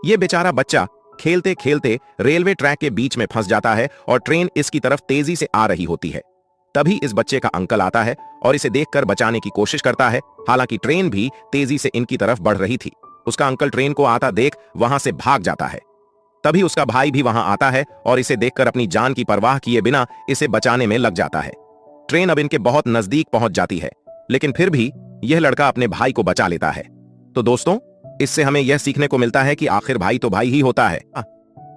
ये बेचारा बच्चा खेलते खेलते रेलवे ट्रैक के बीच में फंस जाता है और ट्रेन इसकी तरफ तेजी से आ रही होती है। तभी इस बच्चे का अंकल आता है और इसे देखकर बचाने की कोशिश करता है। हालांकि ट्रेन भी तेजी से इनकी तरफ बढ़ रही थी। उसका अंकल ट्रेन को आता देख वहां से भाग जाता है। तभी उसका भाई भी वहां आता है और इसे देखकर अपनी जान की परवाह किए बिना इसे बचाने में लग जाता है। ट्रेन अब इनके बहुत नजदीक पहुंच जाती है, लेकिन फिर भी यह लड़का अपने भाई को बचा लेता है। तो दोस्तों, इससे हमें यह सीखने को मिलता है कि आखिर भाई तो भाई ही होता है।